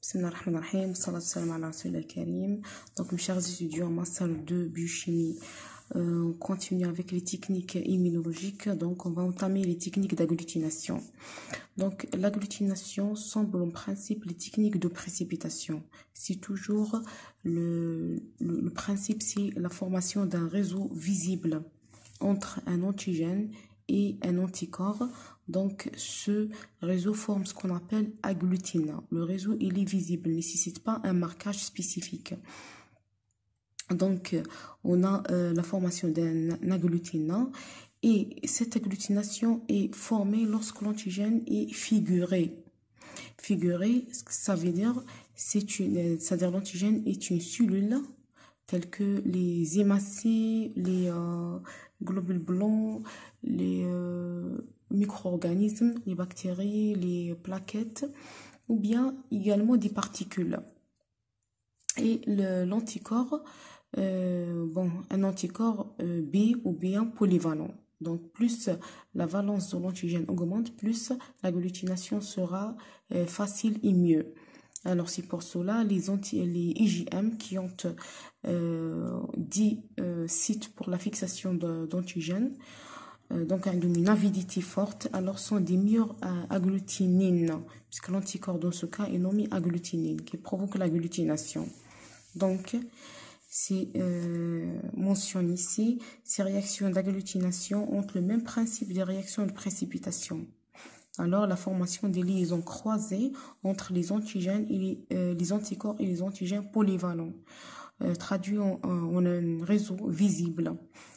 Bismillahirrahmanirrahim, salam salam ala Rasulillah karim. Donc, mes chers étudiants en master 2 biochimie, on continue avec les techniques immunologiques. Donc, on va entamer les techniques d'agglutination. Donc, l'agglutination semble en principe les techniques de précipitation. C'est toujours le principe, c'est la formation d'un réseau visible entre un antigène et un anticorps. Donc, ce réseau forme ce qu'on appelle agglutinant. Le réseau, il est visible, ne nécessite pas un marquage spécifique. Donc, on a la formation d'un agglutinant et cette agglutination est formée lorsque l'antigène est figuré. Figuré, ce que ça veut dire, c'est-à-dire l'antigène est une cellule telle que les hémacées, les globules blancs, les micro-organismes, les bactéries, les plaquettes, ou bien également des particules. Et l'anticorps, un anticorps B ou bien polyvalent. Donc, plus la valence de l'antigène augmente, plus l'agglutination sera facile et mieux. Alors, c'est pour cela, les IgM qui ont 10 sites pour la fixation d'antigènes, donc une avidité forte, alors sont des meilleures agglutinines, puisque l'anticorps dans ce cas est nommé agglutinine, qui provoque l'agglutination. Donc, c'est mentionné ici, ces réactions d'agglutination ont le même principe des réactions de précipitation. Alors, la formation des liaisons croisées entre les antigènes et les anticorps et les antigènes polyvalents, traduit en un réseau visible.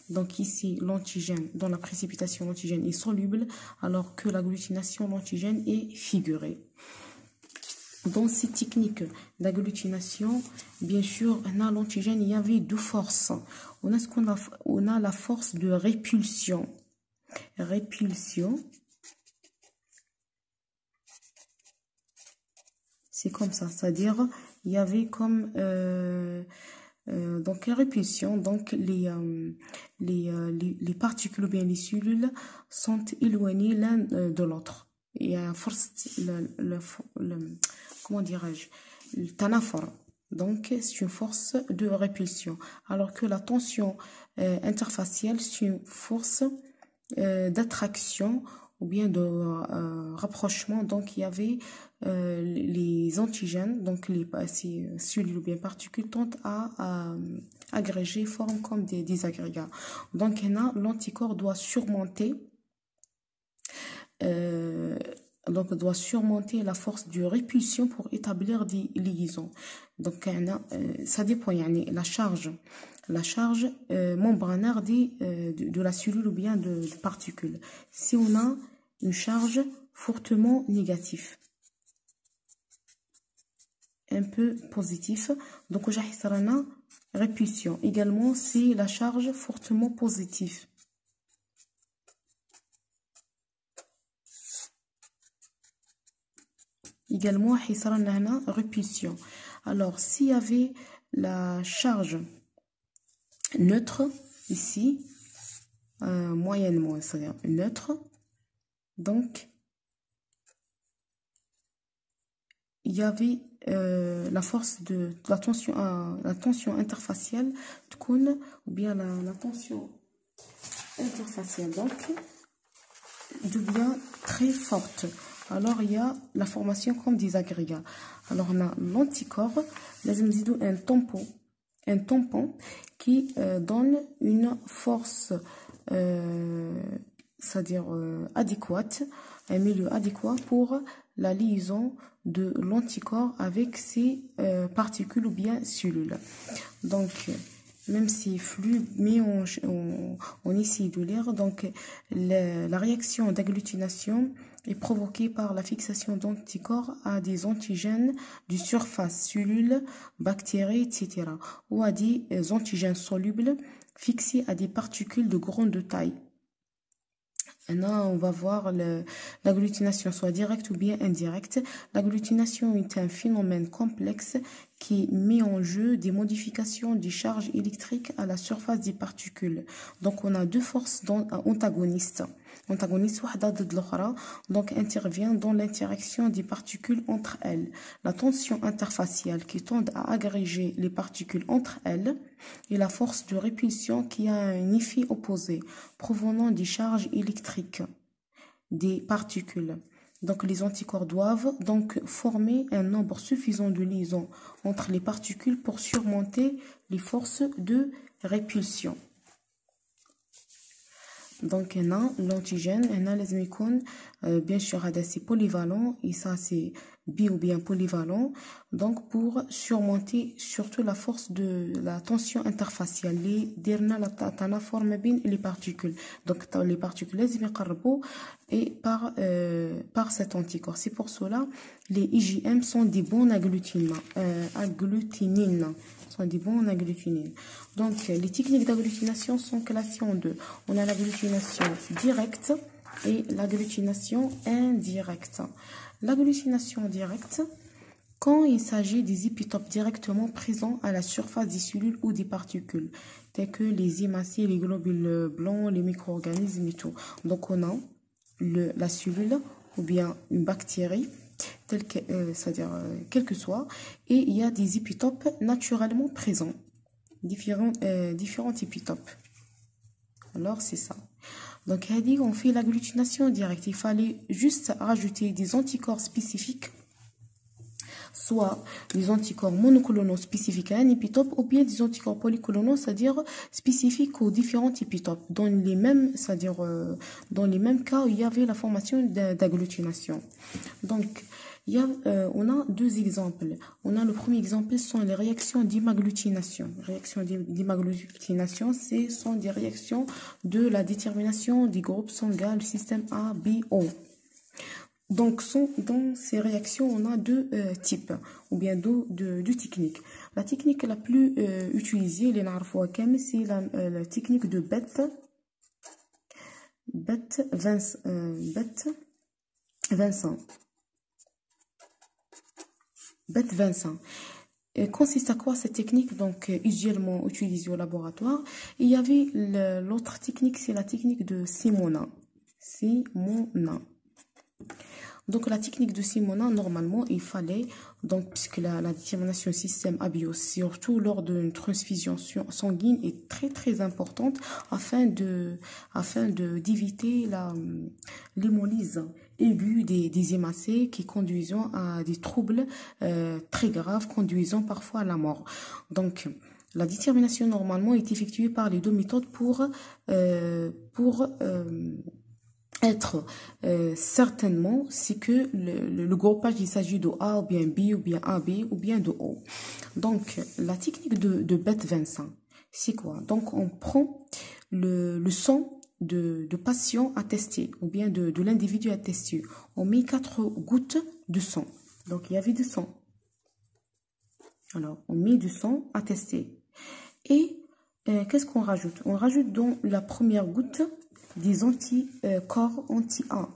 Donc ici, l'antigène, dans la précipitation, l'antigène est soluble, alors que l'agglutination, l'antigène est figuré. Dans ces techniques d'agglutination, bien sûr, dans l'antigène, il y avait deux forces. On a la force de répulsion. Répulsion, c'est comme ça, c'est-à-dire il y avait comme donc la répulsion, donc les particules ou bien les cellules sont éloignées l'un de l'autre. Il y a force comment dirais-je, le tanaphore. Donc c'est une force de répulsion, alors que la tension interfaciale, c'est une force d'attraction ou bien de rapprochement. Donc il y avait les antigènes, donc ces cellules ou bien particules tentent à agréger, forment comme des agrégats. Donc l'anticorps doit surmonter la force de répulsion pour établir des liaisons. Donc ça dépend, la charge membranaire de la cellule ou bien de particules. Si on a une charge fortement négative, un peu positif, donc on a répulsion. Également, c'est la charge fortement positive. Également, on a répulsion. Alors, s'il y avait la charge neutre ici, moyennement, c'est-à-dire neutre, donc il y avait la force de la tension interfaciale ou bien la tension interfaciale donc devient très forte. Alors il y a la formation comme des agrégats. Alors on a l'anticorps, un tampon qui donne une force c'est-à-dire adéquate, un milieu adéquat pour la liaison de l'anticorps avec ses particules ou bien cellules. Donc, même si fluide, mais on essaie de lire. Donc, la réaction d'agglutination est provoquée par la fixation d'anticorps à des antigènes de surface, cellules, bactéries, etc. ou à des antigènes solubles fixés à des particules de grande taille. Maintenant, on va voir l'agglutination, soit directe ou bien indirecte. L'agglutination est un phénomène complexe qui met en jeu des modifications des charges électriques à la surface des particules. Donc, on a deux forces antagonistes. antagoniste وحدة ضد l'autre, donc intervient dans l'interaction des particules entre elles. La tension interfaciale qui tend à agréger les particules entre elles et la force de répulsion qui a un effet opposé provenant des charges électriques des particules. Donc les anticorps doivent donc former un nombre suffisant de liaisons entre les particules pour surmonter les forces de répulsion. Donc l'antigène لازم يكون bien sûr هذا c'est polyvalent et ça c'est bi ou bien polyvalent, donc pour surmonter surtout la force de la tension interfaciale اللي ديرنا التنافر ما بين les particules. Donc les particules لازم يقربوا et par cet anticorps. C'est pour cela les IgM sont des bons agglutinines. Sont des bons agglutinines. Donc les techniques d'agglutination sont classées en deux. On a l'agglutination directe et l'agglutination indirecte. L'agglutination directe, quand il s'agit des épitopes directement présents à la surface des cellules ou des particules, tels que les hémacées, les globules blancs, les micro-organismes et tout. Donc on a la cellule ou bien une bactérie, c'est-à-dire quel que soit, et il y a des épitopes naturellement présents, différents épitopes. Alors c'est ça. Donc on fait l'agglutination directe. Il fallait juste rajouter des anticorps spécifiques, soit des anticorps monoclonaux spécifiques à un épitope ou bien des anticorps polyclonaux, c'est-à-dire spécifiques aux différents épitopes, dans les mêmes, c'est-à-dire dans les mêmes cas où il y avait la formation d'agglutination. Donc on a deux exemples. On a le premier exemple, ce sont les réactions d'hémagglutination. Réactions d'hémagglutination, ce sont des réactions de la détermination des groupes sanguins, le système A, B, O. Donc, dans ces réactions, on a deux types, ou bien deux techniques. La technique la plus utilisée, c'est la technique de Vincent. Vincent. Consiste à quoi cette technique, donc usuellement utilisée au laboratoire. Il y avait l'autre technique, c'est la technique de Simona. Donc la technique de Simona, normalement, il fallait, donc puisque la détermination du système ABIOS, surtout lors d'une transfusion sanguine, est très très importante afin d'éviter l'hémolyse aiguë des hémacées qui conduisent à des troubles très graves, conduisant parfois à la mort. Donc la détermination normalement est effectuée par les deux méthodes pour être certainement, c'est que le groupage, il s'agit de A ou bien B ou bien AB ou bien de O. Donc la technique de Vincent, c'est quoi? Donc on prend le sang de patient à tester ou bien de l'individu à tester. On met 4 gouttes de sang. Donc il y avait du sang. Alors on met du sang à tester. Et qu'est-ce qu'on rajoute? On rajoute dans la première goutte des anticorps anti-A.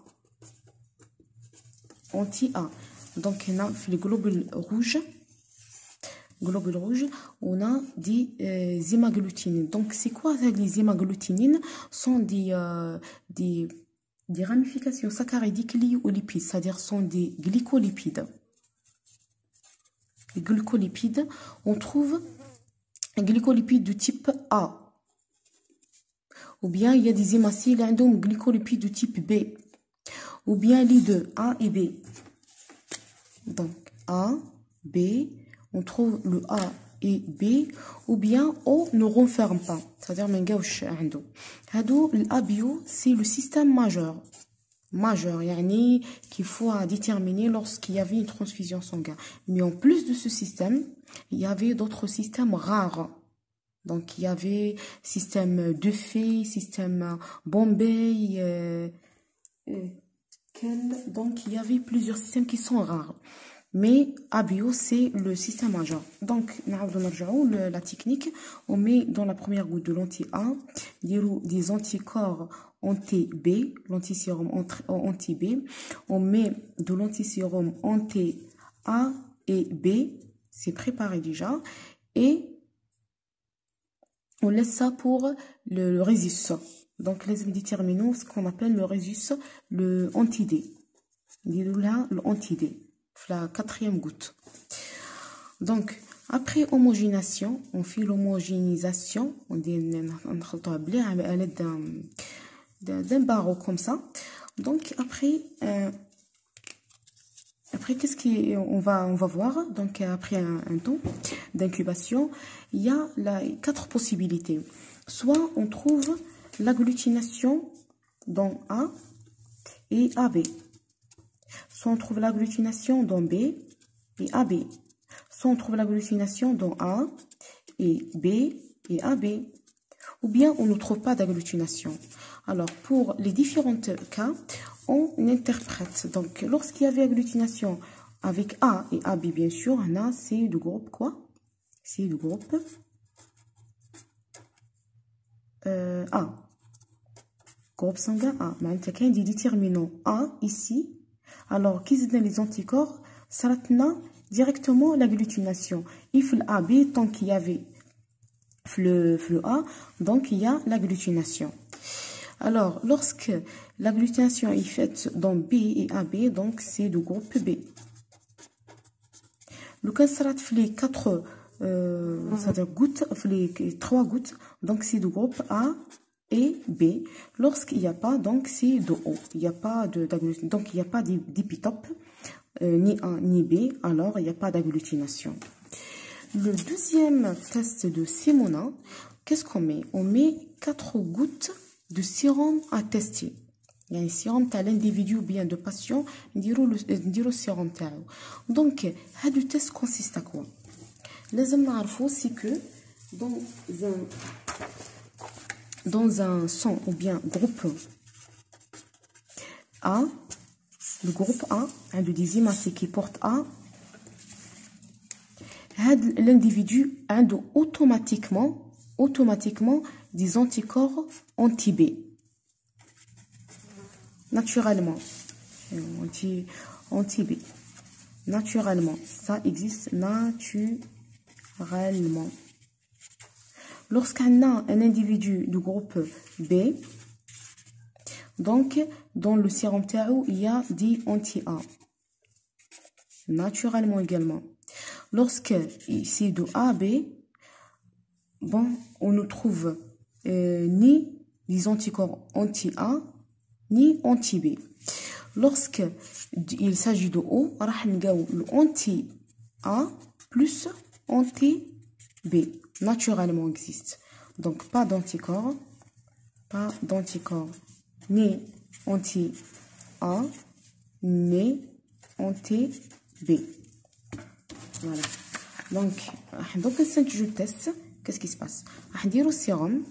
Donc, on a les globules rouges. On a des hémagglutinines. Donc, c'est quoi les hémagglutinines? Sont des ramifications saccharidiques liées aux lipides, c'est-à-dire sont des glycolipides. Les glycolipides, on trouve un glycolipide de type A. Ou bien il y a des hémacées qui ont des glycolipides de type B. Ou bien les deux, A et B. Donc A, B, on trouve le A et B. Ou bien O ne renferme pas. C'est-à-dire l'ABIO, c'est le système majeur. Qu'il faut déterminer lorsqu'il y avait une transfusion sanguine. Mais en plus de ce système, il y avait d'autres systèmes rares. Donc, il y avait système Duffy, système Bombay, donc il y avait plusieurs systèmes qui sont rares. Mais ABIO, c'est le système majeur. Donc, la technique, on met dans la première goutte de l'anti-A des anticorps anti-B, l'antisérum anti-B. On met de l'antisérum anti-A et B, c'est préparé déjà. Et on laisse ça pour le résistant. Donc, les déterminants, ce qu'on appelle le résus, le anti-D. Là, le anti-D. La quatrième goutte. Donc, après homogénéisation, on fait l'homogénéisation. On dit à l'aide d'un barreau comme ça. Donc, après qu'est-ce qu'on va voir? Donc, après un temps d'incubation, il y a 4 possibilités. Soit on trouve l'agglutination dans A et AB. Soit on trouve l'agglutination dans B et AB. Soit on trouve l'agglutination dans A et B et AB. Ou bien on ne trouve pas d'agglutination. Alors, pour les différents cas, on interprète. Donc, lorsqu'il y avait agglutination avec A et AB, bien sûr, A, c'est du groupe quoi? C'est du groupe A. Groupe sanguin A. معناتها كاين des déterminants A ici. Alors, qui sont les anticorps? Ça directement l'agglutination. Il faut l'AB tant qu'il y avait le A, donc il y a l'agglutination. Alors, lorsque l'agglutination est faite dans B et AB, donc c'est du groupe B. Le cas sera les 4 gouttes, les 3 gouttes, donc c'est du groupe A et B. Lorsqu'il n'y a pas, donc c'est de O. Il n'y a pas d'agglutination, donc il n'y a pas d'épitope, ni A ni B, alors il n'y a pas d'agglutination. Le deuxième test de Simona, qu'est-ce qu'on met? On met 4 gouttes de sérum à tester. Il y a un sérum à l'individu ou bien de patient, on le sérum تاعو. Donc, ce test consiste à quoi? لازم نعرفو c'est que dans un sang ou bien groupe A, le groupe A, un de des hémacées qui porte A, l'individu a automatiquement des anticorps anti-B. Naturellement. Anti-B. Naturellement. Ça existe naturellement. Lorsqu'on a un individu du groupe B, donc dans le sérum TAO, il y a des anti-A. Naturellement également. Lorsque c'est de A à B, bon, on ne trouve ni des anticorps anti-A, ni anti-B. Lorsque il s'agit de O, on va le anti-A plus anti-B. Naturellement existe. Donc, pas d'anticorps, ni anti-A, ni anti-B. Voilà. Donc, si je teste, qu'est-ce qui se passe? On va le sérum.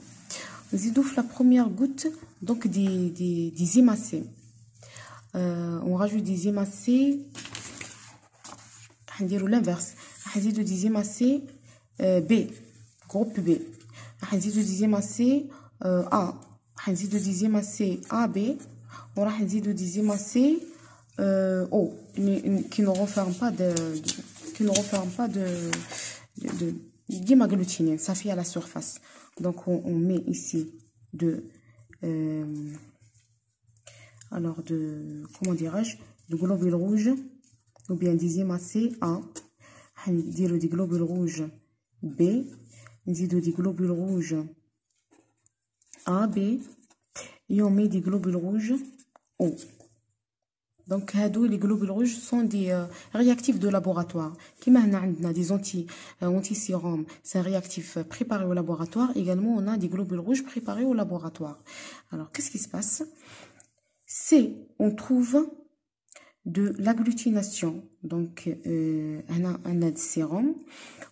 On la première goutte donc des hémacées. On rajoute des hémacées. On va l'inverse. On va des hémacées B, groupe B. On va des hémacées A. On va des hémacées AB. On va des hémacées O, qui ne renferment pas d'hémagglutinine, ça fait à la surface. Donc on met ici comment dirais-je, de globules rouges ou bien des hémacées A. On dit des globules rouges B, on dit des globules rouges A, B, et on met des globules rouges O. Donc, les globules rouges sont des réactifs de laboratoire. Qui maintenant des anti-sérums, c'est un réactif préparé au laboratoire. Également, on a des globules rouges préparés au laboratoire. Alors, qu'est-ce qui se passe? On trouve de l'agglutination. Donc, on a des sérums.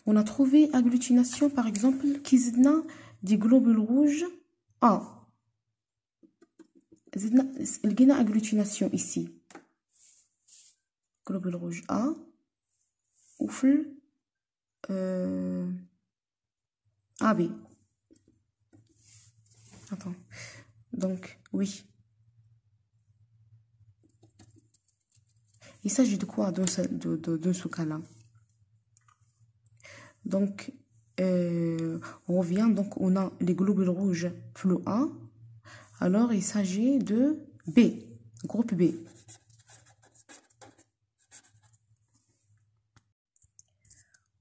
On a trouvé agglutination, par exemple, qui a des globules rouges A. Il y a agglutination ici. Globule rouge A, oufle, AB. Attends. Donc, oui. Il s'agit de quoi dans ce cas-là? Donc, on revient, donc on a les globules rouges flou A, Alors, il s'agit de B, groupe B.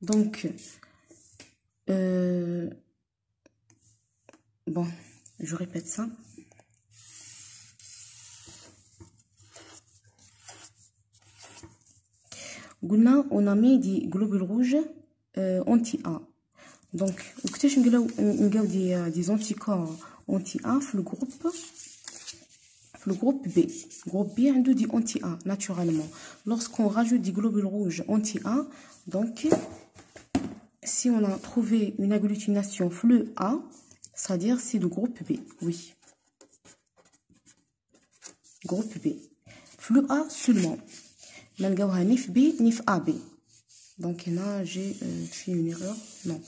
Donc, bon, je répète ça. On a mis des globules rouges anti-A. Donc, des anticorps anti-A le groupe B. Groupe B a des anti-A, naturellement. Lorsqu'on rajoute des globules rouges anti-A, donc, si on a trouvé une agglutination flux A, c'est-à-dire c'est le groupe B, oui. Groupe B. Flux A seulement. Malgaouha nif B, nif AB. Donc là, j'ai fait une erreur. Non.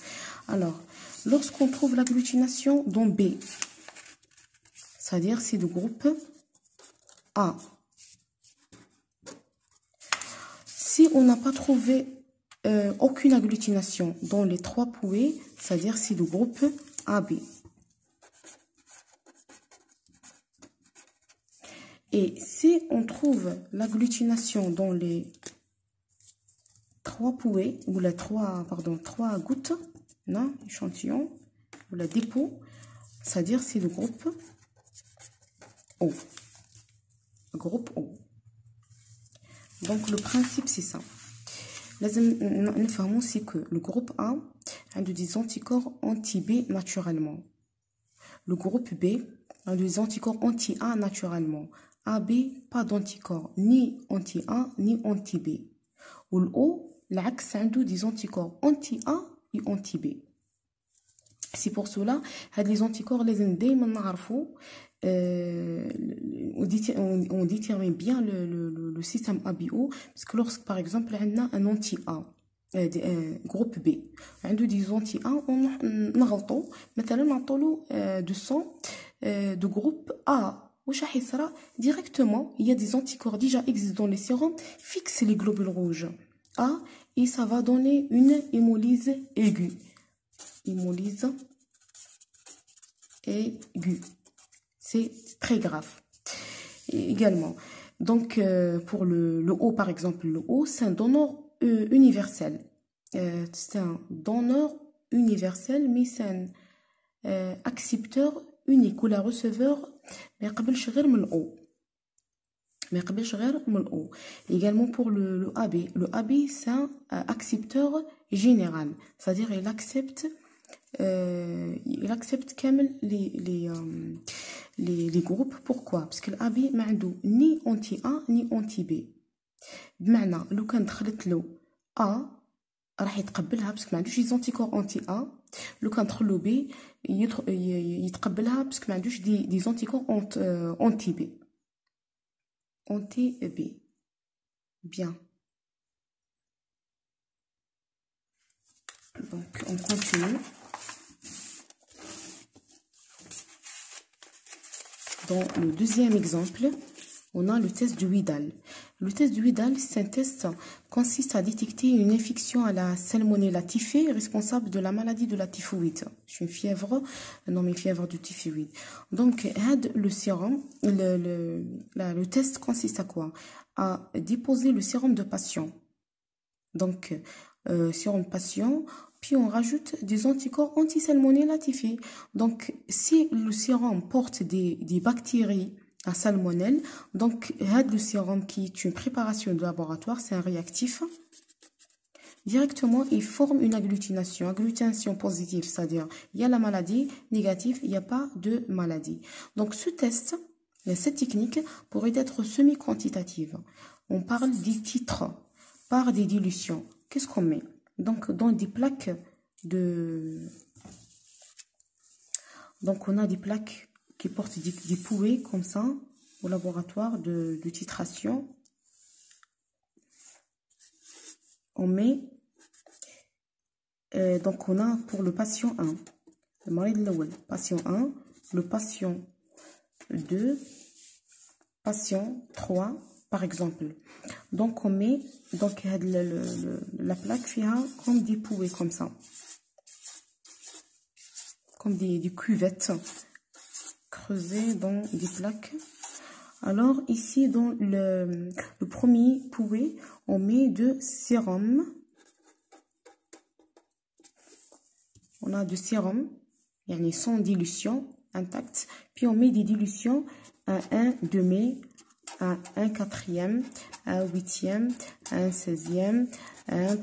Alors, lorsqu'on trouve l'agglutination dans B, c'est-à-dire c'est le groupe A. Si on n'a pas trouvé aucune agglutination dans les trois pouées, c'est-à-dire c'est le groupe AB. Et si on trouve l'agglutination dans les trois pouées, ou les trois gouttes, non, échantillon, ou la dépôt, c'est-à-dire c'est le groupe O. Groupe O. Donc le principe c'est ça. Nous savons aussi que le groupe A a des anticorps anti-B naturellement. Le groupe B a des anticorps anti-A naturellement. AB, pas d'anticorps, ni anti-A, ni anti-B. Ou le O, l'axe a des anticorps anti-A et anti-B. C'est pour cela que les anticorps, les on détermine bien le système ABO, parce que lorsque, par exemple, on a un anti-A, groupe B, on a des anti-A, on a du sang de groupe A. Directement, il y a des anticorps déjà existants dans les sérums, fixent les globules rouges A et ça va donner une hémolyse aiguë. Hémolyse aiguë. C'est très grave. Et également, donc pour le O par exemple, le O c'est un donneur universel. C'est un donneur universel, mais c'est un accepteur unique ou la receveur mais également pour le AB. Le AB c'est un accepteur général, c'est-à-dire il accepte les groupes. Pourquoi? Parce que l'AB n'a ni anti-A ni anti-B. بمعنى لو كان دخلت له A راح يتقبلها باسكو ما عندوش دي anticorps anti-A. لو كان دخل له B يتقبلها باسكو ما عندوش دي anticorps anti-B. Anti-B. Bien. Donc on continue. Dans le deuxième exemple, on a le test de Widal. Le test de Widal, c'est un test qui consiste à détecter une infection à la Salmonella typhée responsable de la maladie de la typhoïde. C'est une fièvre, nommée fièvre de typhoïde. Donc, le sérum, le test consiste à quoi? À déposer le sérum de patient. Donc, sérum de patient, puis on rajoute des anticorps anti-salmonella typhée. Donc, si le sérum porte des bactéries à salmonelle, donc le sérum qui est une préparation de laboratoire, c'est un réactif. Directement, il forme une agglutination. Agglutination positive, c'est-à-dire il y a la maladie, négative, il n'y a pas de maladie. Donc, ce test, cette technique pourrait être semi-quantitative. On parle des titres par des dilutions. Qu'est-ce qu'on met? Donc, dans des plaques de... Donc, on a des plaques qui portent des pouées comme ça au laboratoire de titration. On met... donc, on a pour le patient 1, le mari de l'awel, patient 1, le patient 2, patient 3, par exemple. Donc, on met donc, la plaque fait comme des pouées comme ça. Comme des cuvettes creuser dans des plaques. Alors ici dans le premier pouet, on met de sérum. On a de sérum, yani sans dilution intacte. Puis on met des dilutions à 1 demi, à 1 quatrième, à 1 huitième, à 1 16e, à 1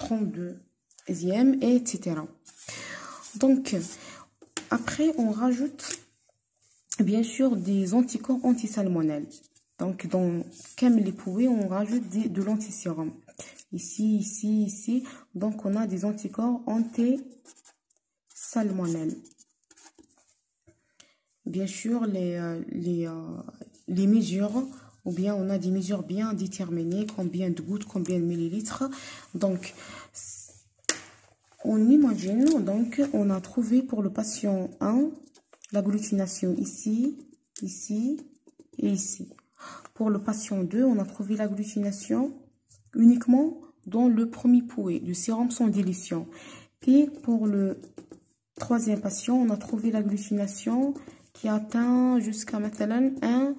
32e, etc. Donc, après, on rajoute bien sûr des anticorps antisalmonelles. Donc, dans les pouets, on rajoute de l'antisérum. Ici, ici, ici. Donc, on a des anticorps anti-salmonelles. Bien sûr, les mesures, ou bien on a des mesures bien déterminées, combien de gouttes, combien de millilitres. Donc, on imagine, donc, on a trouvé pour le patient 1, l'agglutination ici, ici et ici. Pour le patient 2, on a trouvé l'agglutination uniquement dans le premier pouet, du sérum sans dilution. Puis pour le troisième patient, on a trouvé l'agglutination qui atteint jusqu'à maintenant un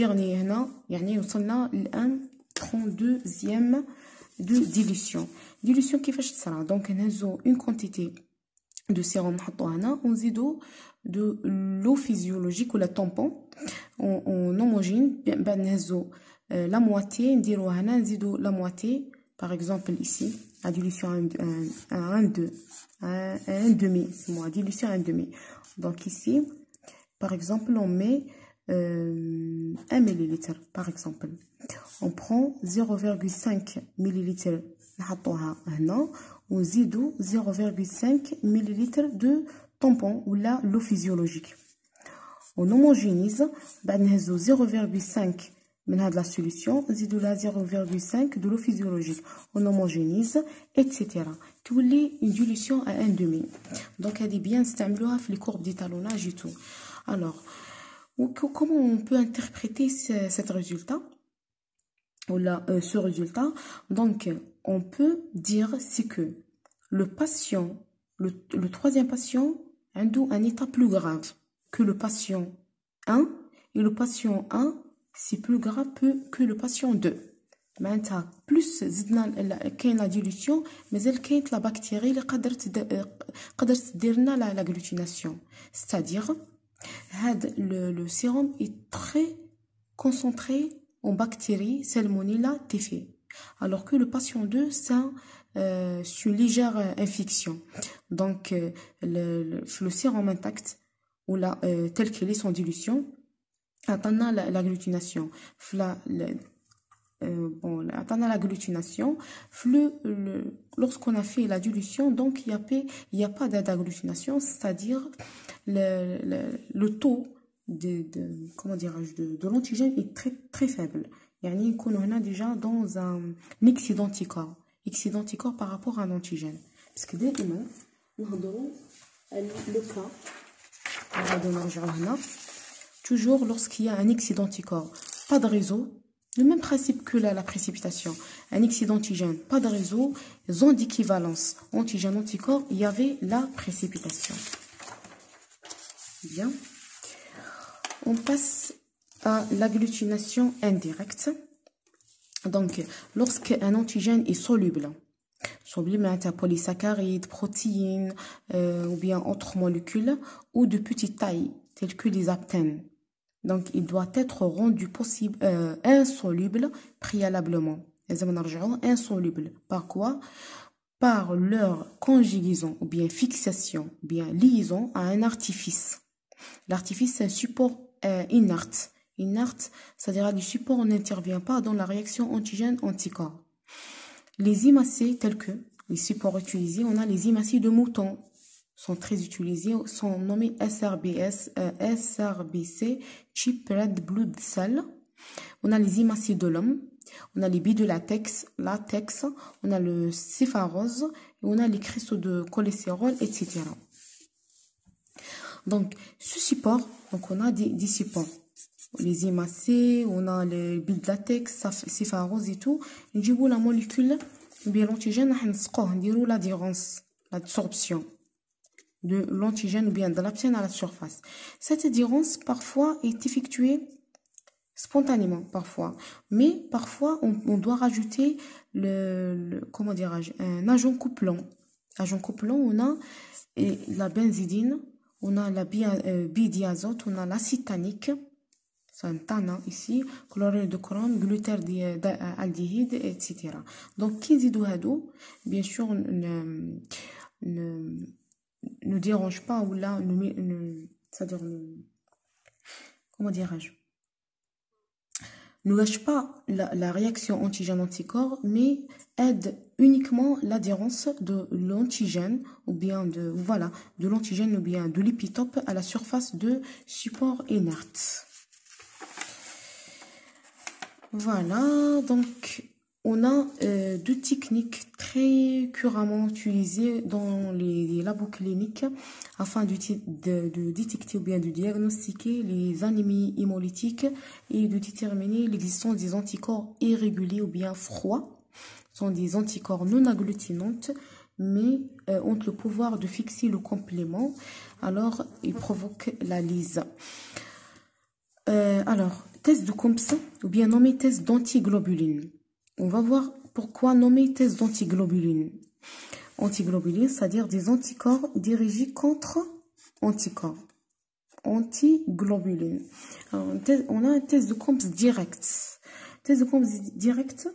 dernier هنا يعني وصلنا ل 32e de dilution. Dilution كيفاش تصرى؟ دونك نهزو une quantité de sérum نحطوها هنا ونزيدو de l'eau physiologique ou la tampon on homogène بعد نهزو la moitié نديروها هنا نزيدو la moitié par exemple ici la dilution à 1 demi, c'est moi, dilution à 1 demi. Donc ici, par exemple, on met 1 millilitre, par exemple. On prend 0,5 millilitre, on zide 0,5 millilitre de tampon ou là l'eau physiologique. On homogénise, 0,5 de la solution, زيدوا لها 0,5 de l'eau physiologique. On homogénise, etc. تولي une dilution à 1 demi. Donc, elle est bien نستعملوها في les courbes d'étalonnage et tout. Alors, comment on peut interpréter ce résultat? Ou là, ce résultat? Donc, on peut dire c'est que le patient, le troisième patient, a un état plus grave que le patient 1 et le patient 1 c'est plus grave que le patient 2. Maintenant, plus زدنا كاين la dilution, mais elle كاين la bactérie اللي قدرت دير لنا l'agglutination. C'est-à-dire, le sérum est très concentré en bactéries Salmonella typhi. Alors que le patient 2, c'est une légère infection. Donc, le sérum intact, ou là, tel qu'il est sans dilution, attendant l'agglutination. Attendant l'agglutination, lorsqu'on a fait la dilution, donc il n'y a pas d'agglutination, c'est-à-dire le taux de l'antigène est très très faible. يعني on a déjà dans un excédent-anticorps par rapport à un antigène. Parce que دائما نهضروا le cas toujours lorsqu'il y a un excédent anticorps, pas de réseau, le même principe que la précipitation, un excédent antigène, pas de réseau, zone d'équivalence antigène-anticorps, il y avait la précipitation. Bien. On passe à l'agglutination indirecte. Donc, lorsqu'un antigène est soluble à polysaccharides, protéines ou bien autres molécules ou de petite taille, telles que les aptènes. Donc, il doit être rendu possible insoluble préalablement. Insoluble. Par quoi? Par leur conjugaison ou bien fixation, ou bien liaison à un artifice. L'artifice, c'est un support inerte. Inerte, c'est-à-dire du support, on n'intervient pas dans la réaction antigène-anticorps. Les imacés, tels que les supports utilisés, on a les imacés de mouton, sont très utilisés, sont nommés SRBC, Cheap Red Blood Cell. On a les imacés de l'homme, on a les billes de latex, on a le cépharose, et on a les cristaux de cholestérol, etc. Donc, ce support, donc on a des supports. Les imacés, on a les billes de latex, cépharose et tout. نجيبوا la molécule, bien l'antigène, نسقوه, نديروا l'adhérence, l'absorption. de l'antigène ou bien de l'absène à la surface. Cette adhérence parfois est effectuée spontanément, parfois. Mais parfois, on doit rajouter comment dirais-je, un agent couplant. Agent couplant, on a la benzidine, on a la bidiazote, on a l'acide tannique, c'est un tannin ici, chlorure de chrome, glutardéhyde, etc. Donc, qui bien sûr, ne dérange pas ou là, c'est-à-dire, comment dirais-je, ne gâche pas la réaction antigène-anticorps, mais aide uniquement l'adhérence de l'antigène ou bien de l'antigène ou bien de l'épitope à la surface de support inerte. Voilà, donc on a deux techniques très couramment utilisées dans les labos cliniques afin de détecter ou bien de diagnostiquer les anémies hémolytiques et de déterminer l'existence des anticorps irréguliers ou bien froids. Ce sont des anticorps non agglutinantes, mais ont le pouvoir de fixer le complément. Alors, ils provoquent la lyse. Alors, test de Compson, ou bien nommé test d'antiglobuline. On va voir pourquoi nommer test d'antiglobuline. Antiglobuline, c'est-à-dire des anticorps dirigés contre anticorps. Antiglobuline. Alors, on a un test de Compson direct. Test de Compson direct,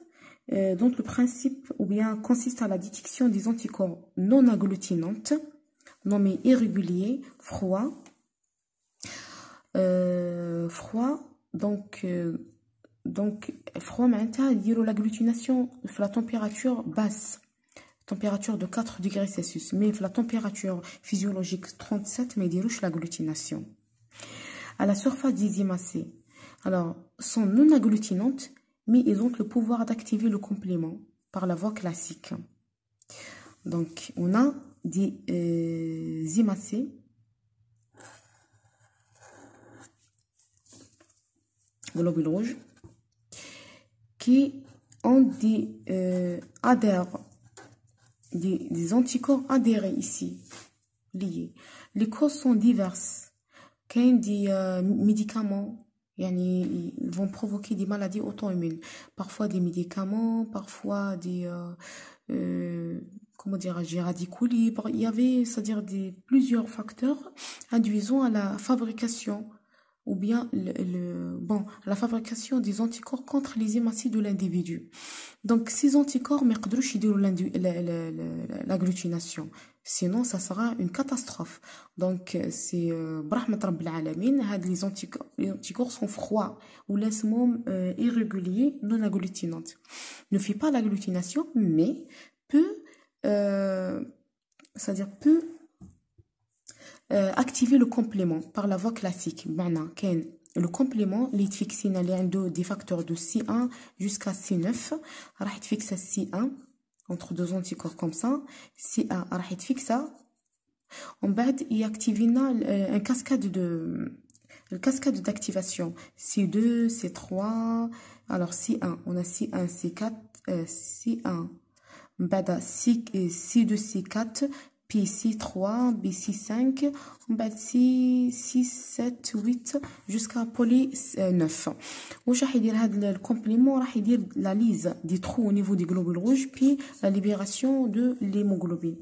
dont le principe ou bien consiste à la détection des anticorps non agglutinantes, nommés irréguliers, froids, donc froid معناتها يديروا l'agglutination في la température basse, température de 4 degrés Celsius, mais la température physiologique 37 mais يديروش l'agglutination. À la surface des imacées, alors sont non agglutinantes mais ils ont le pouvoir d'activer le complément par la voie classique. Donc on a des imacées globules rouges qui ont des anticorps adhérés ici, liés. Les causes sont diverses. Qu'il y a des médicaments, ils vont provoquer des maladies auto-immunes. Parfois des médicaments, parfois des comment dirais-je, radicaux libres. Il y avait, c'est-à-dire plusieurs facteurs induisant à la fabrication ou bien la fabrication des anticorps contre les hématies de l'individu. Donc, ces anticorps ne peuvent l'agglutination. Sinon, ça sera une catastrophe. Donc, c'est brahmat rabbil alamin, les anticorps sont froids ou laissement irréguliers, non agglutinantes. Ne fait pas l'agglutination, mais peut, c'est-à-dire peut activer le complément par la voie classique. Le complément, les fixines, des facteurs de C1 jusqu'à C9. راح تفيكسا C1 entre deux anticorps comme ça. C1 راح يتفيكسا. En بعد يactivina un cascade d'activation. C2, C3. Alors C1, on a C1, C4, C1. بعد C2, C4. Puis C3, BC5, C6, 7, 8 jusqu'à poly 9. واش راح يدير هذا الكومبليمون راح يدير la lise des trous au niveau des globules rouges puis la libération de l'hémoglobine.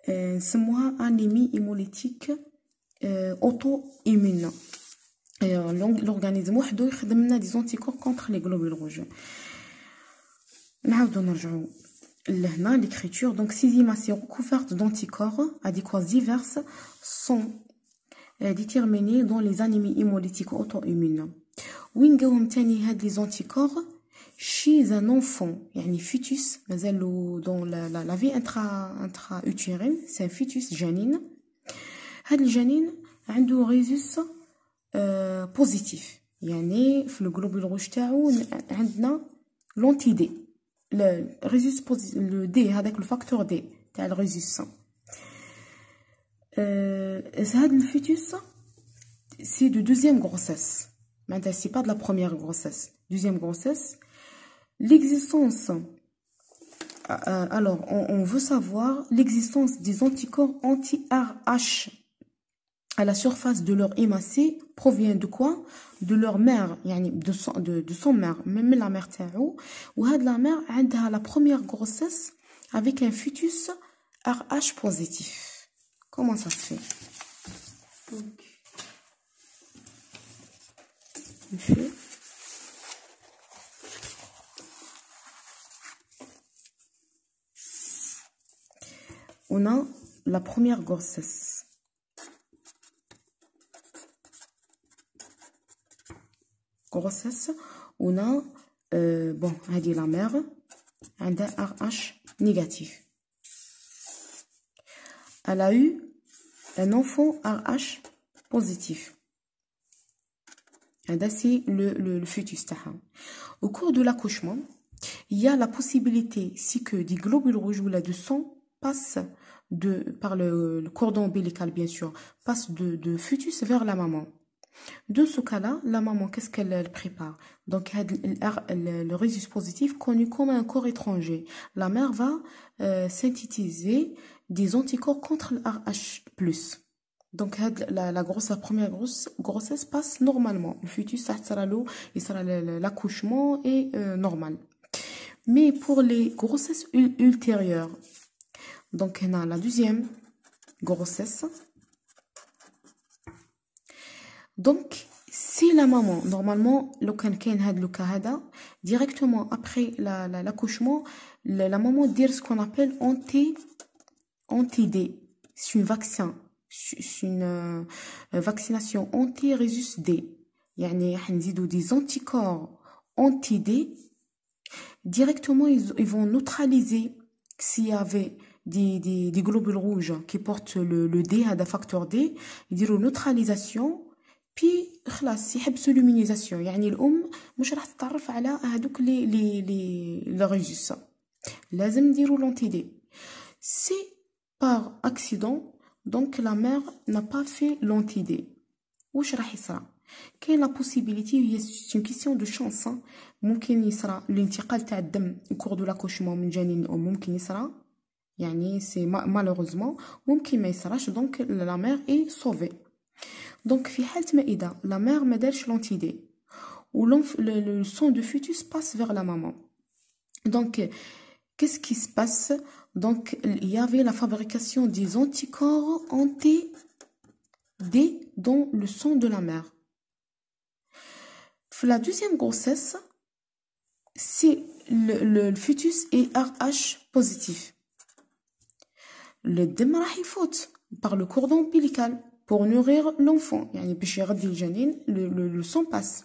نسموها anémie hémolytique auto-immune. L'organisme وحده يخدم لنا des anticorps contre les globules rouges. نعاودو نرجعو Là, l'écriture, donc ces imacées recouvertes d'anticorps adéquats divers sont déterminées dans les anémies hémolytiques auto-immunes. وين جاوهم تاني هاد les anticorps chez un enfant, يعني fœtus, مازالو dans la vie intra-utérine, c'est un fœtus جنين. هاد الجنين عنده ريزوس بوزيتيف، يعني في الجلوبول روج تاعو عندنا لونتي دي. Le D, avec le facteur D, c'est le résus. Le fœtus, c'est de deuxième grossesse. Maintenant, c'est pas de la première grossesse. Deuxième grossesse, l'existence Alors, on veut savoir l'existence des anticorps anti-RH à la surface de leur hémacée provient de quoi? De leur mère, يعني de son mère, même la mère تاعو. وهاد la mère عندها la première grossesse avec un fœtus RH positif. Comment ça se fait? Donc, on a la première grossesse. On a bon, هذه la mère عندها RH négatif. Elle a eu un enfant RH positif. C'est le fœtus تاعها. Au cours de l'accouchement, il y a la possibilité si que des globules rouges ou là de sang passent par le cordon ombilical, bien sûr, passent de fœtus vers la maman. De ce cas-là, la maman, qu'est-ce qu'elle prépare? Donc, le rhésus positif connu comme un corps étranger. La mère va synthétiser des anticorps contre le RH+. Donc, la première grossesse passe normalement. Le fœtus, ça sera l'accouchement est normal. Mais pour les grossesses ultérieures, donc on a la deuxième grossesse. Donc, si la maman, normalement, directement après l'accouchement, la maman dit ce qu'on appelle anti-D. C'est un vaccin. C'est une vaccination anti-rhésus D. يعني حنزيدو des anticorps anti-D. Directement, ils vont neutraliser s'il y avait des globules rouges qui portent le D, à facteur D. Ils diront neutralisation. Puis خلاص يحبسوا l'immunisation. يعني الأم مش راح تتعرف على هذوك les rhésus. لازم نديروا l'anti-D. C'est par accident, donc la mère n'a pas fait l'anti-D. واش راح يصرى؟ كاين la possibilité, c'est une question de chance. ممكن يصرى الانتقال تاع الدم au cours de l'accouchement من جنين الأم ممكن يصرى. يعني c'est malheureusement ممكن ما يصراش, donc la mère est sauvée. Donc, في حالة ما إذا la mère ما دارش l'anti-D ou le sang de fœtus passe vers la maman. Donc, qu'est-ce qui se passe? Donc, il y avait la fabrication des anticorps anti-D dans le sang de la mère. La deuxième grossesse, c'est le fœtus est RH positif. Le دم راح يفوت par le cordon ombilical pour nourrir l'enfant. يعني باش يغذي الجنين, le sang passe.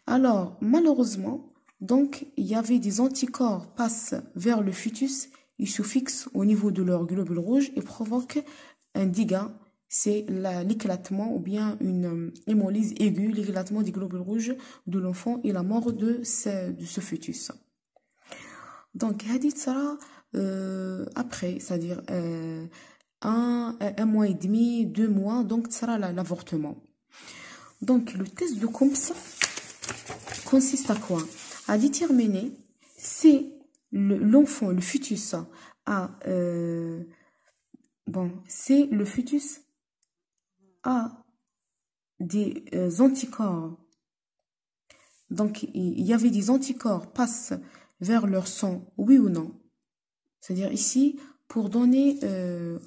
Alors, malheureusement, donc, il y avait des anticorps passent vers le fœtus, ils se fixent au niveau de leur globule rouge et provoquent un dégât. C'est l'éclatement ou bien une hémolyse aiguë, l'éclatement des globules rouges de l'enfant et la mort de ce fœtus. Donc, hadith sera après, c'est-à-dire un mois et demi, 2 mois, donc ça sera l'avortement. Donc, le test de Coombs consiste à quoi? À déterminer si l'enfant, le fœtus, si le fœtus a des anticorps. Donc, il y avait des anticorps passent vers leur sang, oui ou non? C'est-à-dire ici, pour donner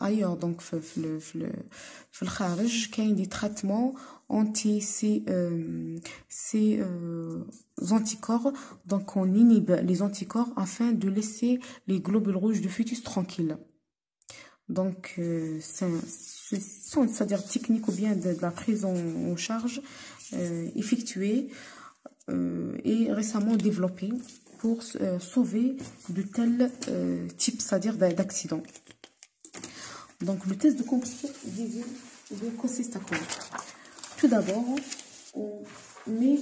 ailleurs, donc في الخارج كاين des traitements anti ces anticorps. Donc on inhibe les anticorps afin de laisser les globules rouges du fœtus tranquilles. Donc c'est-à-dire technique ou bien de la prise en charge effectuée et récemment développée pour sauver de tels types, c'est-à-dire d'accidents. Donc, le test de composition consiste à quoi? Tout d'abord, on met...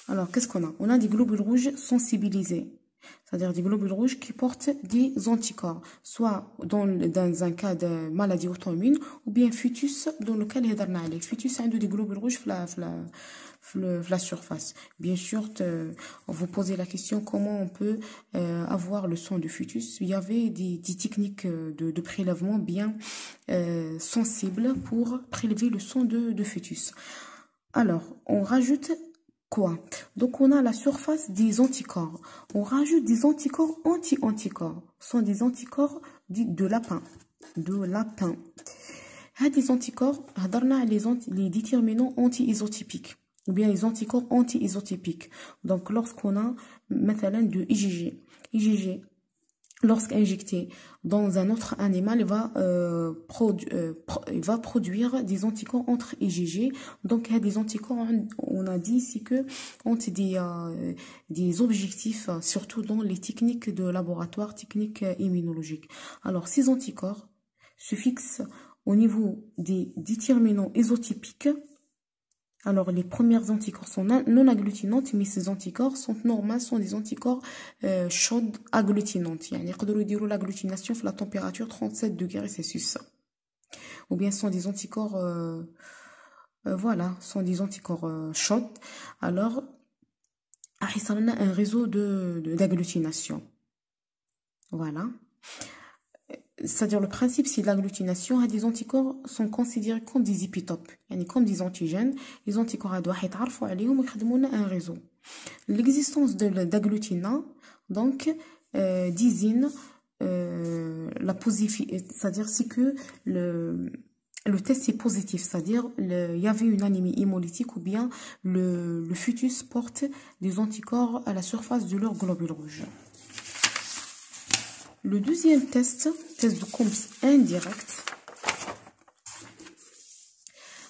Alors, qu'est-ce qu'on a? On a des globules rouges sensibilisés. c'est-à-dire des globules rouges qui portent des anticorps, soit dans un cas de maladie auto-immune, ou bien fœtus dans lequel les fœtus ont des globules rouges la surface. Bien sûr, on vous posez la question comment on peut avoir le sang du fœtus. Il y avait des techniques de prélèvement bien sensibles pour prélever le sang de fœtus. Alors, on rajoute quoi? Donc, on a la surface des anticorps. On rajoute des anticorps anti-anticorps. Ce sont des anticorps de lapin. Des anticorps, les déterminants anti-isotypiques ou bien les anticorps anti-isotypiques. Donc, lorsqu'on a, مثلا, de IgG, lorsqu'injecté dans un autre animal, il va produire des anticorps entre IgG. Donc, il y a des anticorps, on a dit ici que ont des objectifs, surtout dans les techniques de laboratoire, techniques immunologiques. Alors, ces anticorps se fixent au niveau des déterminants isotypiques. Alors, les premières anticorps sont non agglutinantes, mais ces anticorps sont normaux, sont des anticorps chaudes agglutinantes. Il y a l'agglutination à la température 37 degrés Celsius. Ou bien sont des anticorps, voilà, sont des anticorps chauds. Alors, on a un réseau d'agglutination. Voilà. C'est-à-dire le principe, c'est l'agglutination. Des anticorps sont considérés comme des épitopes, comme des antigènes. Les anticorps doivent être un réseau. L'existence d'agglutinants, donc, désigne la positivité, c'est-à-dire c'est que le test est positif, c'est-à-dire il y avait une anémie hémolytique ou bien le fœtus porte des anticorps à la surface de leurs globules rouges. Le deuxième test de Combs indirect.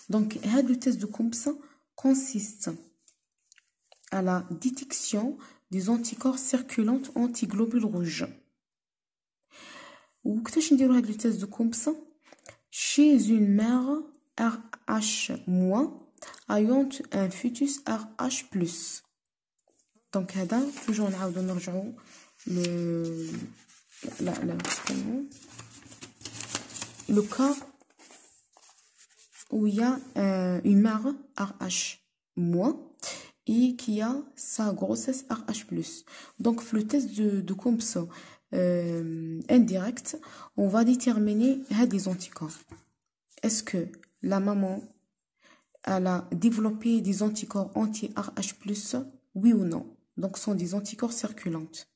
Donc, le test de Combs consiste à la détection des anticorps circulants anti-globules rouges. Où qu'est-ce que le test de Combs? Chez une mère RH- ayant un fœtus RH+. Donc, toujours le cas où il y a une mère RH- et qui a sa grossesse RH+. Donc, le test de Combs indirect, on va déterminer des anticorps. Est-ce que la maman elle a développé des anticorps anti-RH+, oui ou non? Donc, ce sont des anticorps circulantes.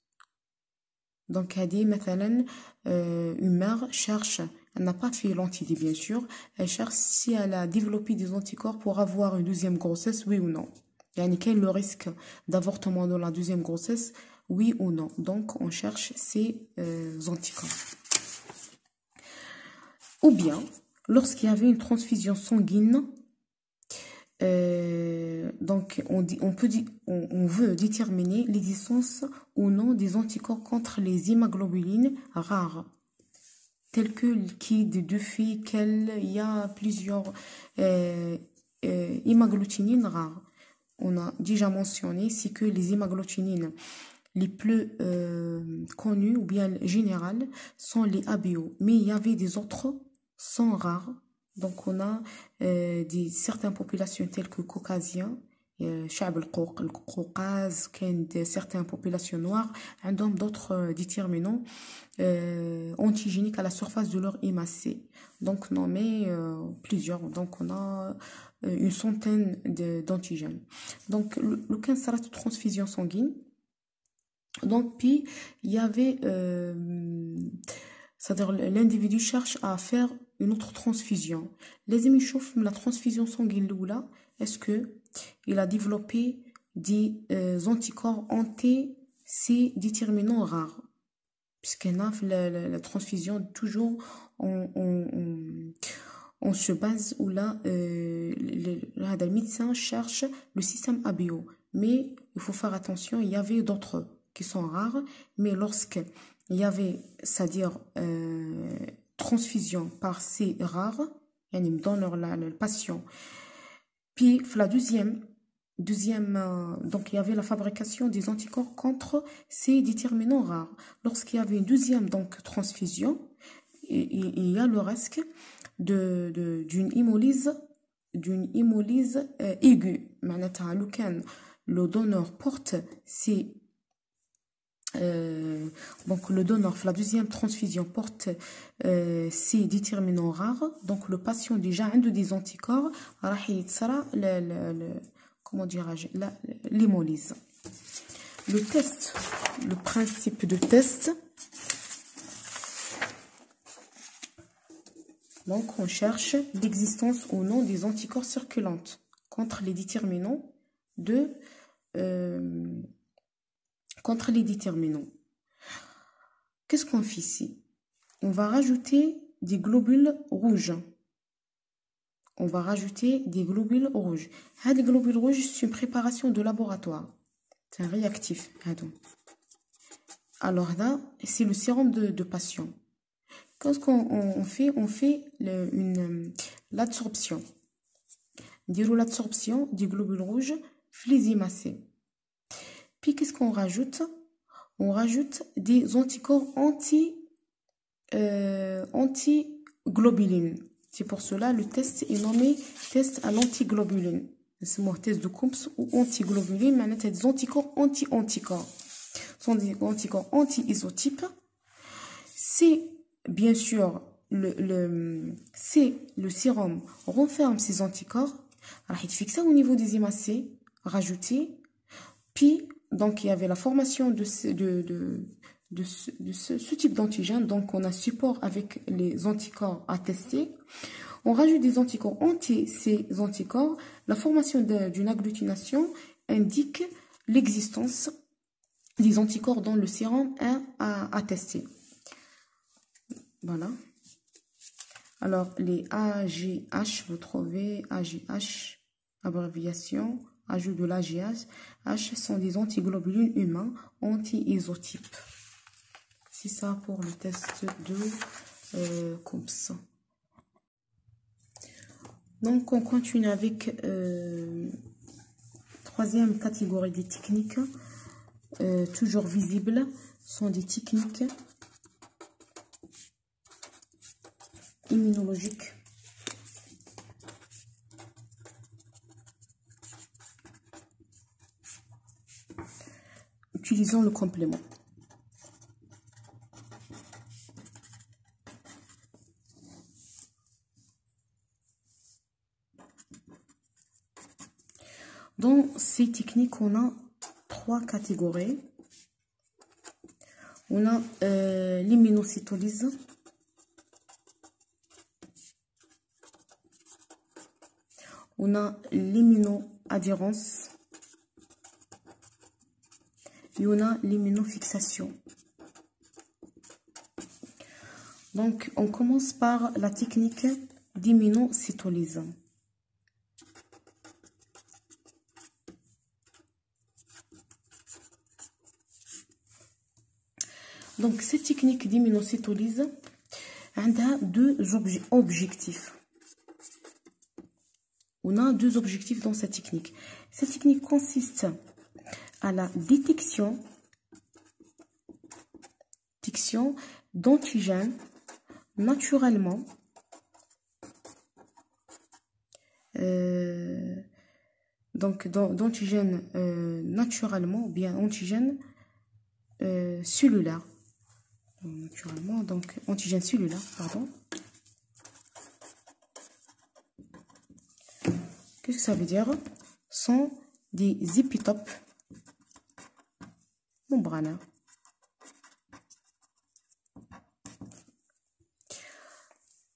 Donc, une mère cherche, elle n'a pas fait l'antidé bien sûr, elle cherche si elle a développé des anticorps pour avoir une deuxième grossesse, oui ou non. Quel est le risque d'avortement dans la deuxième grossesse, oui ou non. Donc, on cherche ces anticorps. Ou bien, lorsqu'il y avait une transfusion sanguine, donc on veut déterminer l'existence ou non des anticorps contre les hémoglobulines rares, tels que le liquide de filles, il y a plusieurs hémagglutinines rares. On a déjà mentionné, c'est que les hémagglutinines les plus connues ou bien générales sont les ABO, mais il y avait des autres sont rares. Donc, on a certaines populations telles que caucasiens, certaines populations noires, d'autres déterminants antigéniques à la surface de leur hémacée. Donc, nommé plusieurs. Donc, on a une centaine d'antigènes. Donc, le cancer de transfusion sanguine. Donc, puis, il y avait, c'est-à-dire l'individu cherche à faire une autre transfusion. Les amis chauffent la transfusion sanguine là, est-ce que il a développé des anticorps anti ces déterminants rares? Puisqu'on a la transfusion toujours on se base où là le médecin cherche le système ABO. Mais il faut faire attention, il y avait d'autres qui sont rares, mais lorsque il y avait, c'est-à-dire transfusion par ces rares, yani me donne le patient. Puis la deuxième Donc il y avait la fabrication des anticorps contre ces déterminants rares. Lorsqu'il y avait une deuxième donc transfusion, il y a le risque d'une hémolyse aiguë. معناتها لو كان le donneur porte ces donc le donneur, la deuxième transfusion porte ces déterminants rares, donc le patient déjà a des anticorps, comment dirais-je, l'hémolyse. Le test, le principe de test, donc on cherche l'existence ou non des anticorps circulantes contre les déterminants contre les déterminants. Qu'est-ce qu'on fait ici? On va rajouter des globules rouges. On va rajouter des globules rouges. Les globules rouges, c'est une préparation de laboratoire. C'est un réactif. Alors là, c'est le sérum de patient. Qu'est-ce qu'on fait? On fait l'absorption. L'absorption des globules rouges flésimacés. Puis qu'est-ce qu'on rajoute? On rajoute des anticorps antiglobuline. C'est pour cela le test est nommé test à l'antiglobuline. C'est un test de Coombs ou antiglobuline, mais c'est des anticorps anti-anticorps. Ce sont des anticorps anti-isotypes. C'est bien sûr le sérum renferme ces anticorps. Alors, il fixe ça au niveau des hémacées, rajouter. Puis, donc, il y avait la formation de ce type d'antigène. Donc, on a support avec les anticorps à tester. On rajoute des anticorps ces anticorps. La formation d'une agglutination indique l'existence des anticorps dans le sérum à tester. Voilà. Alors, les AGH, vous trouvez AGH, abréviation, ajout de l'AGH, H sont des antiglobulines humains anti-isotypes. C'est ça pour le test de Coombs. Donc, on continue avec troisième catégorie des techniques, toujours visibles, sont des techniques immunologiques. Utilisons le complément. Dans ces techniques, on a trois catégories. On a l'immunocytolyse, on a l'immunoadhérence et on a l'immunofixation. Donc, on commence par la technique d'immunocytolyse. Donc, cette technique d'immunocytolyse a deux objectifs. On a deux objectifs dans cette technique. Cette technique consiste à la détection d'antigènes naturellement d'antigènes naturellement ou bien antigènes cellulaires. Naturellement, donc antigènes cellulaires, pardon. Qu'est-ce que ça veut dire? Sont des épitopes membranaires.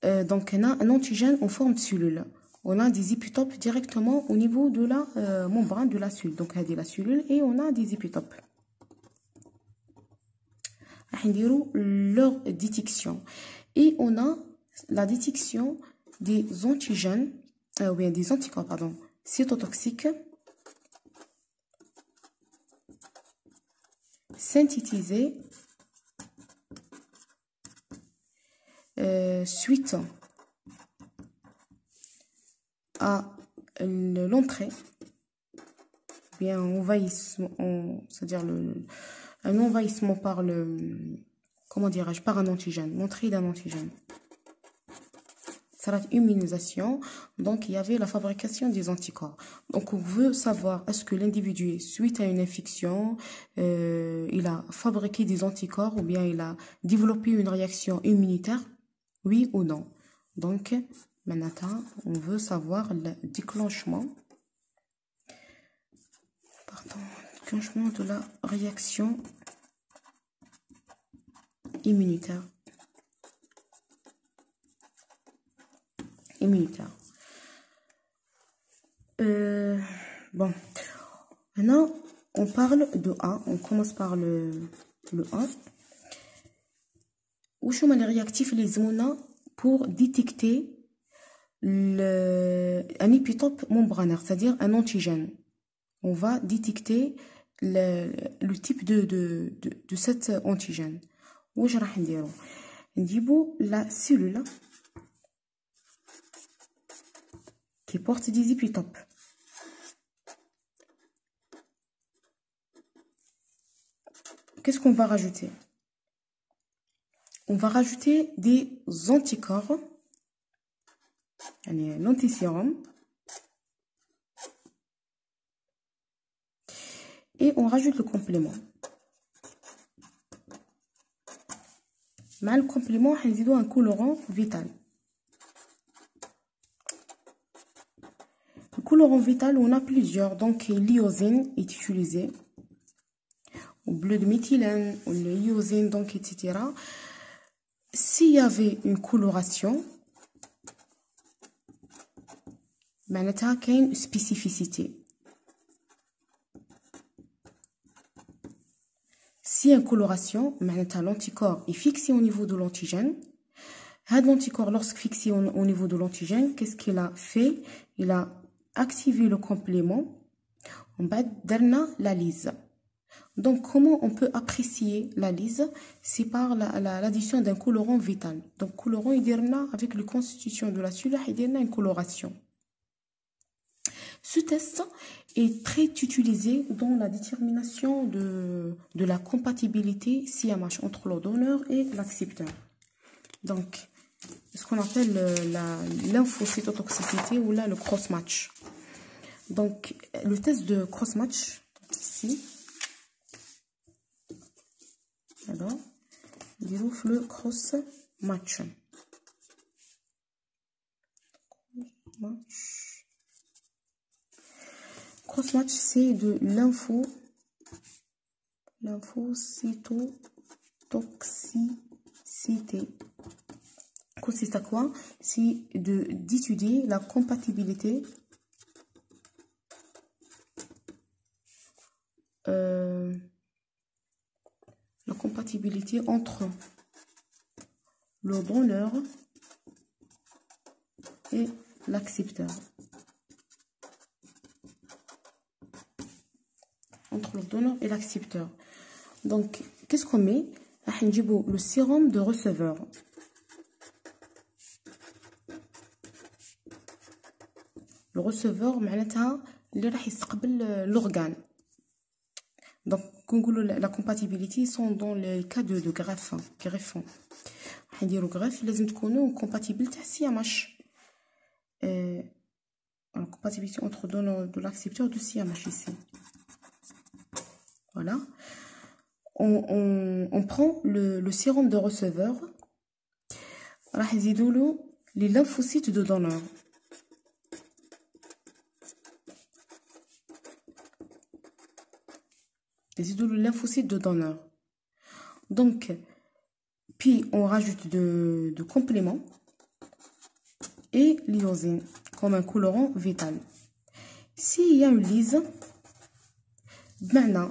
Donc, on a un antigène en forme de cellule. On a des épitopes directement au niveau de la membrane de la cellule. Donc, il y a la cellule et on a des épitopes. Leur détection. Et on a la détection des antigènes, ou bien des anticorps, pardon, cytotoxiques synthétisés suite à l'entrée bien un envahissement, c'est-à-dire un envahissement par comment dirais-je, par un antigène, l'entrée d'un antigène. Ça va être immunisation, donc il y avait la fabrication des anticorps. Donc on veut savoir est-ce que l'individu, suite à une infection, il a fabriqué des anticorps ou bien il a développé une réaction immunitaire, oui ou non. Donc maintenant, on veut savoir le déclenchement, de la réaction immunitaire. Bon, maintenant on parle de A, on commence par le A. Où sont les réactifs les zones pour détecter un épitope membranaire, c'est-à-dire un antigène. On va détecter le type de cet antigène. Où je vais dire la cellule qui porte des épitopes. Qu'est-ce qu'on va rajouter? On va rajouter des anticorps, l'antisérum, et on rajoute le complément. Mal le complément, on a un colorant vital. Le colorant vital, on a plusieurs, donc l'iosine est utilisé, ou bleu de méthylène, ou le iosine, donc etc. S'il y avait une coloration, معناتها كاين spécificité. S'il y a une coloration, معناتها l'anticorps est fixé au niveau de l'antigène. L'anticorps, lorsque fixé au niveau de l'antigène, qu'est-ce qu'il a fait? Il a activé le complément. On va donner la lyse. Donc, comment on peut apprécier la lyse? C'est par l'addition d'un colorant vital. Donc, colorant, il dirna avec la constitution de la cellule, il dirna une coloration. Ce test est très utilisé dans la détermination de la compatibilité CMH entre le donneur et l'accepteur. Donc, ce qu'on appelle l'infocytotoxicité ou là le cross-match. Donc, le test de cross-match, ici, alors, il ouvre le cross-match. Cross-match, c'est de l'infocytotoxicité. Consiste à quoi? C'est d'étudier la compatibilité entre le donneur et l'accepteur. Entre le donneur et l'accepteur. Donc, qu'est-ce qu'on met? Le sérum de receveur. Le receveur, il va l'organe. Donc, la compatibilité sont dans les cas de greffe. On dit le greffe, il faut une compatibilité CMH. La compatibilité entre le donneur et l'accepteur de CMH ici. Voilà. On prend le sérum de receveur. Les lymphocytes de donneur. Les lymphocytes de donneur. Donc, puis on rajoute de compléments et l'iosine comme un colorant vital. S'il y a une lyse, maintenant,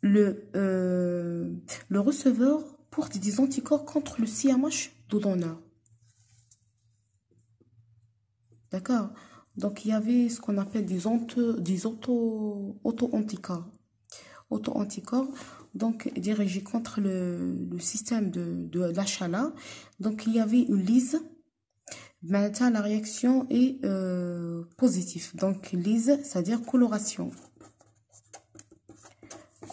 le receveur porte des anticorps contre le CMH de donneur. D'accord? Donc, il y avait ce qu'on appelle des auto-anticorps. Auto-anticorps, donc dirigés contre le système de l'HLA. Donc, il y avait une lyse. Maintenant, la réaction est positive. Donc, lyse, c'est-à-dire coloration.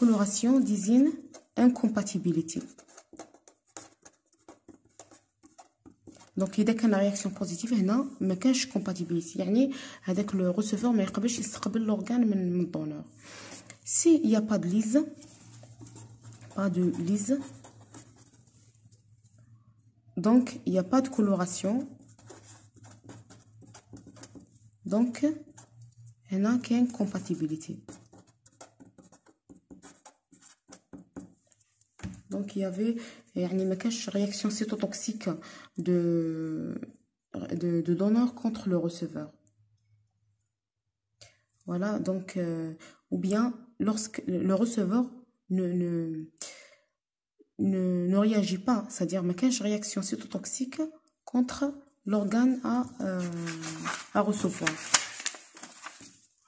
coloration désigne incompatibilité. دونك اذا كان رياكسيون بوزيتيف هنا ما كانش كومباتيبيليتي، يعني هذاك لو ريسيفور ما يقبلش يستقبل لورغان من الدونور. سي il y a pas de lise donc il y a pas de coloration donc هنا كاين compatibilité. Donc il y avait يعني ما كانش réaction cytotoxique de donneur contre le receveur. Voilà, donc ou bien lorsque le receveur ne réagit pas, c'est-à-dire ما كانش réaction cytotoxique contre l'organe à recevoir.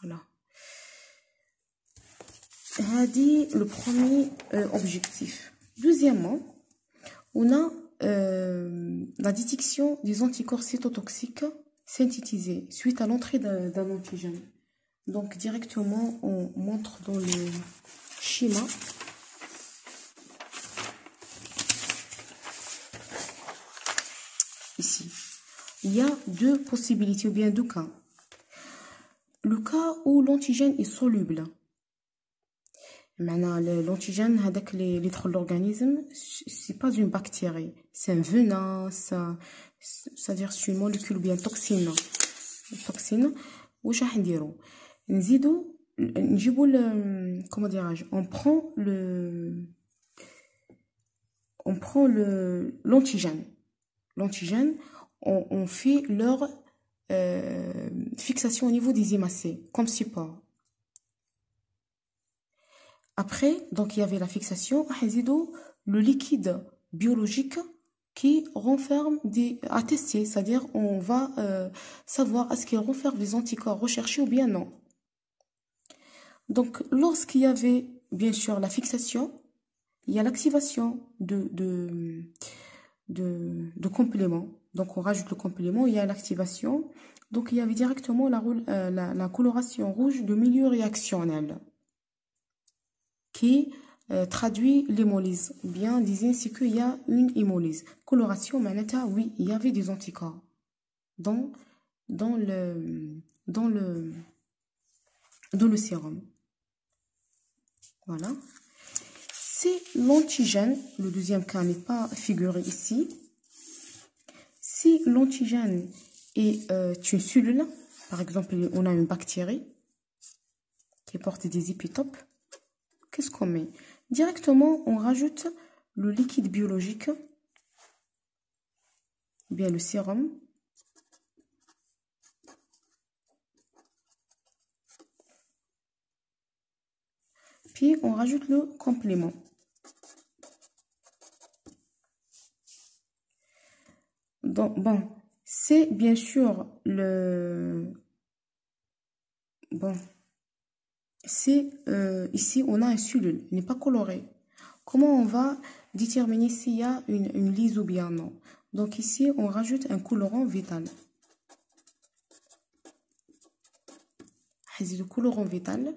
Voilà. هذه le premier objectif. Deuxièmement, on a la détection des anticorps cytotoxiques synthétisés suite à l'entrée d'un antigène. Donc directement, on montre dans le schéma. Ici, il y a deux possibilités ou bien deux cas. Le cas où l'antigène est soluble. Maintenant, l'antigène, اللي يدخل l'organisme, c'est pas une bactérie, c'est un venin, c'est-à-dire c'est une molécule ou bien toxine. واش راح نديرو نزيدو نجيبو comment dirais-je, on prend l'antigène, on fait leur fixation au niveau des hémacées comme support. Après, donc il y avait la fixation, le liquide biologique qui renferme à tester, c'est-à-dire on va savoir est-ce qu'il renferme des anticorps recherchés ou bien non. Donc lorsqu'il y avait bien sûr la fixation, il y a l'activation de compléments. Donc on rajoute le complément, il y a l'activation. Donc il y avait directement la coloration rouge de milieu réactionnel qui traduit l'hémolyse. Bien, disait c'est qu'il y a une hémolyse. Coloration, manata, oui, il y avait des anticorps dans le sérum. Voilà. C'est l'antigène. Le deuxième cas n'est pas figuré ici. Si l'antigène est une cellule, par exemple, on a une bactérie qui porte des épitopes. Qu'est-ce qu'on met? Directement, on rajoute le liquide biologique, ou bien le sérum. Puis, on rajoute le complément. Donc, bon, c'est bien sûr c'est ici on a une cellule, il n'est pas coloré. Comment on va déterminer s'il y a une lise ou bien non? Donc ici on rajoute un colorant vital. Le colorant vital,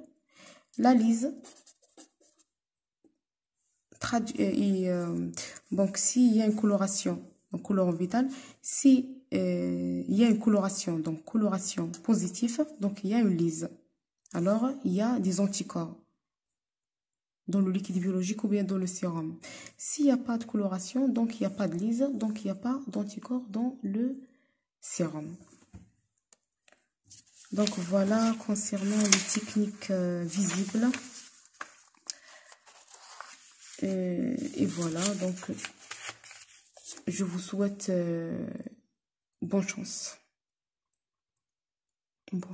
la lise donc s'il y a une coloration, donc colorant vital, si il y a une coloration, donc coloration positive, donc il y a une lise. Alors, il y a des anticorps dans le liquide biologique ou bien dans le sérum. S'il n'y a pas de coloration, donc il n'y a pas de lise, donc il n'y a pas d'anticorps dans le sérum. Donc voilà concernant les techniques visibles. Et voilà, donc je vous souhaite bonne chance. Bon.